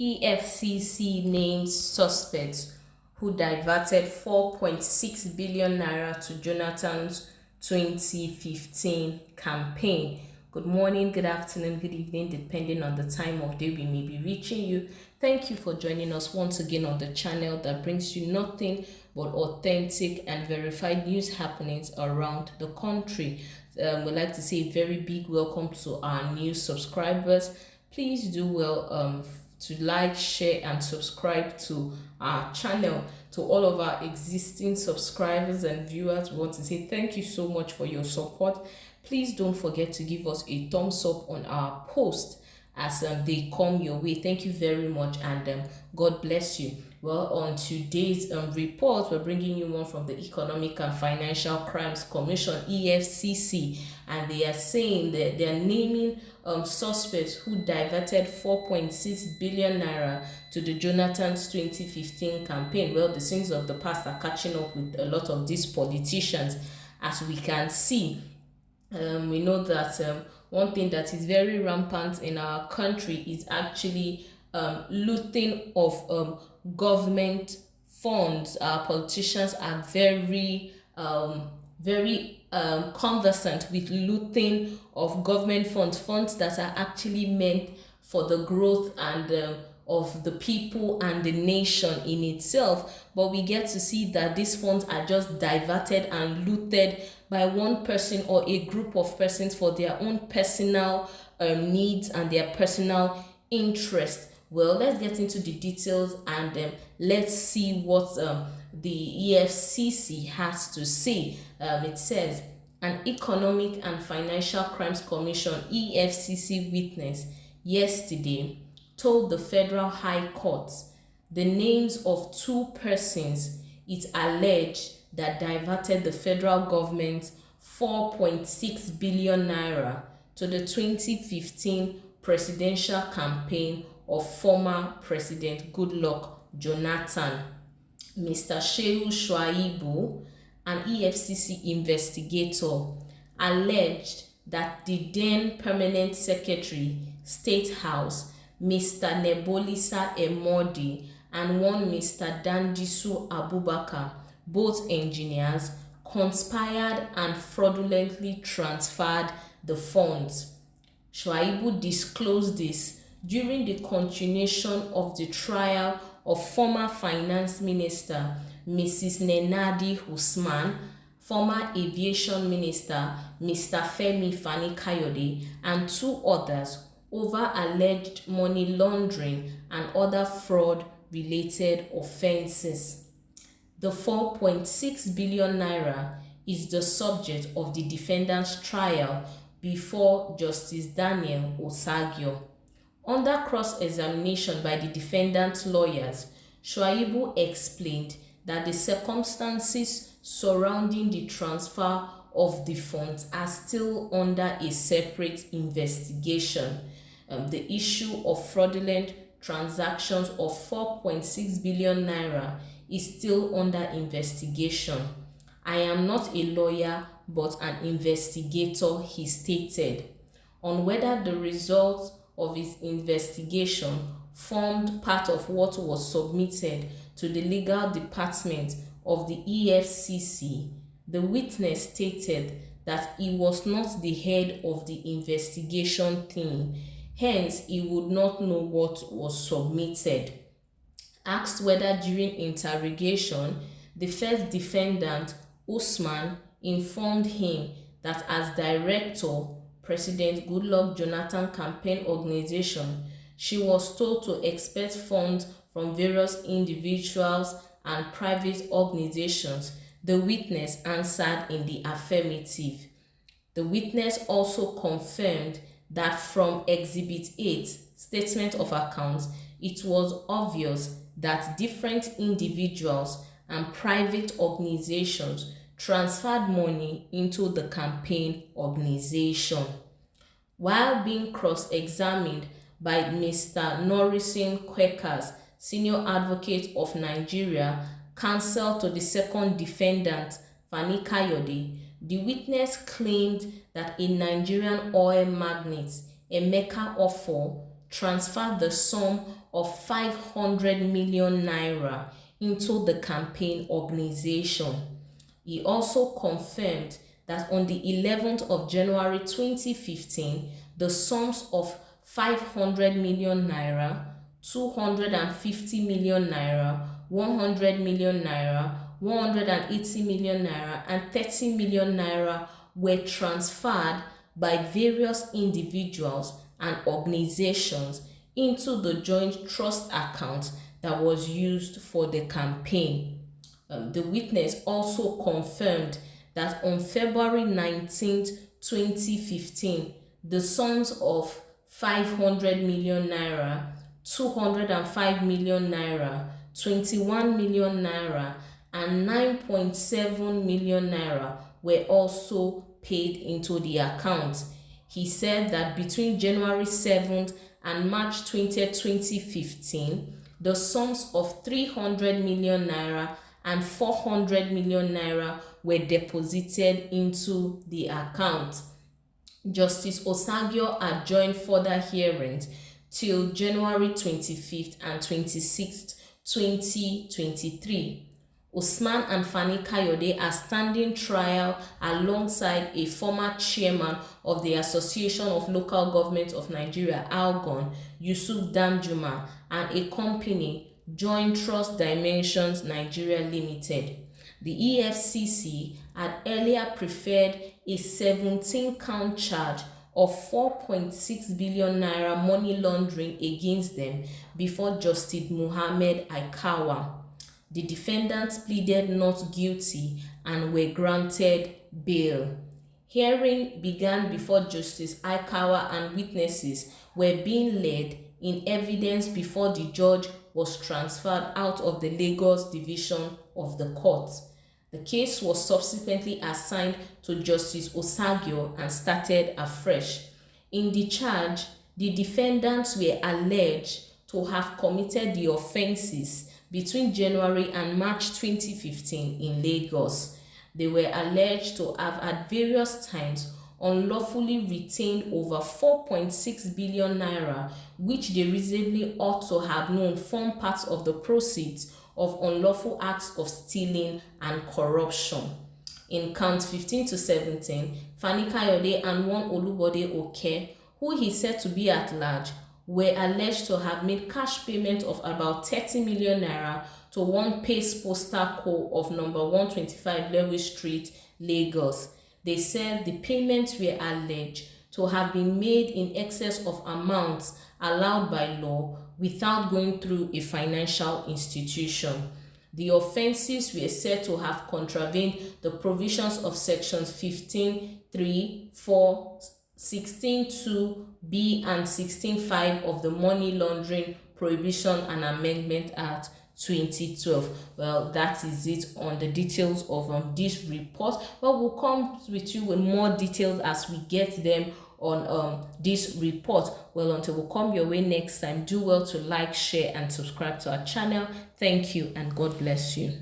EFCC names suspects who diverted 4.6 billion naira to Jonathan's 2015 campaign. Good morning, good afternoon, good evening, depending on the time of day we may be reaching you. Thank you for joining us once again on the channel that brings you nothing but authentic and verified news happenings around the country. We'd like to say a very big welcome to our new subscribers. Please do well to like, share, and subscribe to our channel. To all of our existing subscribers and viewers, we want to say thank you so much for your support. Please don't forget to give us a thumbs up on our post as they come your way. Thank you very much, and God bless you. Well, on today's report, we're bringing you one from the Economic and Financial Crimes Commission, EFCC, and they are saying that they're naming suspects who diverted 4.6 billion naira to the Jonathan's 2015 campaign. Well, the sins of the past are catching up with a lot of these politicians, as we can see. We know that one thing that is very rampant in our country is actually looting of government funds. Our politicians are very conversant with looting of government funds that are actually meant for the growth and of the people and the nation in itself. But we get to see that these funds are just diverted and looted by one person or a group of persons for their own personal needs and their personal interest. Well, let's get into the details and let's see what the EFCC has to say. It says, an Economic and Financial Crimes Commission EFCC witness yesterday told the Federal High Court the names of two persons it alleged that diverted the federal government 4.6 billion naira to the 2015 presidential campaign of former President GOODLUCK Jonathan. Mr. Shehu Shuaibu, an EFCC investigator, alleged that the then Permanent Secretary, State House, Mr. Nebolisa Emodi, and one Mr. Dandisu Abubakar, both engineers, conspired and fraudulently transferred the funds. Shuaibu disclosed this during the continuation of the trial of former Finance Minister Mrs. Nenadi Usman, former Aviation Minister Mr. Femi Fani-Kayode, and two others over alleged money laundering and other fraud-related offences. The 4.6 billion naira is the subject of the defendant's trial before Justice Daniel Osagio. Under cross-examination by the defendant's lawyers, Shuaibu explained that the circumstances surrounding the transfer of the funds are still under a separate investigation. The issue of fraudulent transactions of 4.6 billion naira is still under investigation. I am not a lawyer but an investigator, he stated. On whether the results of his investigation formed part of what was submitted to the legal department of the EFCC, the witness stated that he was not the head of the investigation team, hence he would not know what was submitted. Asked whether during interrogation the first defendant, Usman, informed him that as director, President GOODLUCK Jonathan Campaign Organization, she was told to expect funds from various individuals and private organizations, the witness answered in the affirmative. The witness also confirmed that from Exhibit 8, Statement of Accounts, it was obvious that different individuals and private organizations transferred money into the campaign organization. While being cross-examined by Mr. Norrisin Quakers, Senior Advocate of Nigeria, counsel to the second defendant, Fani-Kayode, the witness claimed that a Nigerian oil magnate, Emeka Offor, transferred the sum of 500 million naira into the campaign organization. He also confirmed that on the 11th of January 2015, the sums of 500 million naira, 250 million naira, 100 million naira, 180 million naira, and 30 million naira were transferred by various individuals and organizations into the joint trust account that was used for the campaign. The witness also confirmed that on February 19, 2015, the sums of 500 million naira, 205 million naira, 21 million naira, and 9.7 million naira were also paid into the account. He said that between January 7th and March 20th, 2015, the sums of 300 million naira and 400 million naira were deposited into the account. Justice Osagio adjourned further hearings till January 25th and 26th, 2023. Usman and Fani Kayode are standing trial alongside a former chairman of the Association of Local Government of Nigeria, ALGON, Yusuf Danjuma, and a company, Joint Trust Dimensions Nigeria Limited. The EFCC had earlier preferred a 17-count charge of 4.6 billion naira money laundering against them before Justice Muhammad Aikawa. The defendants pleaded not guilty and were granted bail. Hearing began before Justice Aikawa and witnesses were being led in evidence before the judge was transferred out of the Lagos division of the court. The case was subsequently assigned to Justice Osagio and started afresh. In the charge, the defendants were alleged to have committed the offences between January and March 2015 in Lagos. They were alleged to have at various times unlawfully retained over 4.6 billion naira, which they reasonably ought to have known form part of the proceeds of unlawful acts of stealing and corruption. In counts 15 to 17, Fani Kayode and one Olubode Oke, who he said to be at large, were alleged to have made cash payment of about 30 million naira to one Pace Postal Co. of number 125 Lewis Street, Lagos. They said the payments were alleged to have been made in excess of amounts allowed by law without going through a financial institution. The offences were said to have contravened the provisions of sections 15(3), 4, 16(2)b and 16(5) of the Money Laundering Prohibition and Amendment Act 2012. Well, that is it on the details of this report. Well, we'll come with you with more details as we get them on this report. Well, until we come your way next time, do well to like, share, and subscribe to our channel. Thank you, and God bless you.